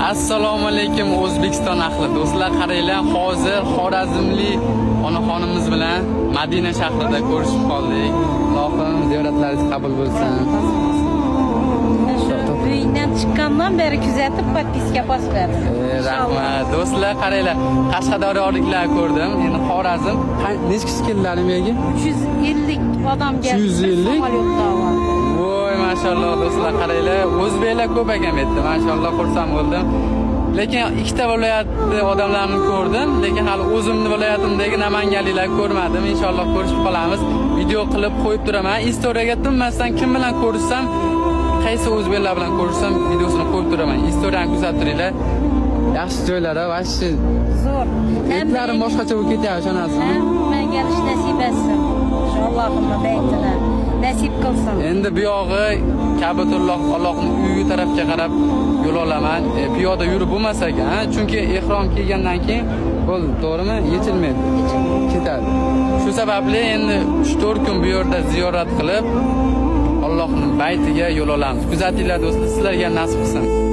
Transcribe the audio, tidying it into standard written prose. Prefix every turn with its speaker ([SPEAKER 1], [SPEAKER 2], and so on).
[SPEAKER 1] Assalomu alaykum O'zbekiston ahli. Do'stlar, qaranglar, hozir Xorazmli onaxonimiz bilan Madina shahrida ko'rishib qoldik. Allohim ziyoratlaringiz qabul bo'lsin.
[SPEAKER 2] Uydan chiqqandan beri kuzatib, podpiska bosib berdim.
[SPEAKER 1] Rahmat. Do'stlar, qaranglar, Qashqadaryoliklar ko'rdim. Endi Xorazm necha kishi keldilar menga?
[SPEAKER 2] 350 odam keldi.
[SPEAKER 1] 350?
[SPEAKER 2] Samolyotda var.
[SPEAKER 1] Voy, mashalloh do'stlar, qaranglar, o'zbeklar ko'p ekan bu yerda. Mashalloh, xursand bo'ldim. Lekin ikkita viloyatni odamlarni ko'rdim, lekin hali o'zimni viloyatimdagi namanganliklar ko'rmadim. Inshaalloh ko'rishib qolamiz. Video qilib qo'yib turaman. Istoriyaga tinmasdan kim bilan ko'rishsam, qaysi o'zbeklar bilan ko'rishsam videosini qo'yib turaman. Istoriyani kuzatib turinglar. Yaxshi joylar, vashchi.
[SPEAKER 2] Zo'r.
[SPEAKER 1] Etlarim boshqacha bo'lib ketyapti, ishonasizmi?
[SPEAKER 2] Men gelish nasib etsin. Allohimma baytini nasib qilsin.
[SPEAKER 1] Endi bu yog'i Ka'batulloh Allohning uyi tarafga qarab yo'l olaman. Piyoda yurib bo'lmas ekan, chunki ihrom kiygandan keyin qo'l to'g'rimi yechilmaydi. Ketadi. Shu sababli endi 3-4 kun bu yerda ziyorat qilib Allohning baytiga yo'l olamiz. Kuzatinglar do'stlar, sizlarga nasib qilsin.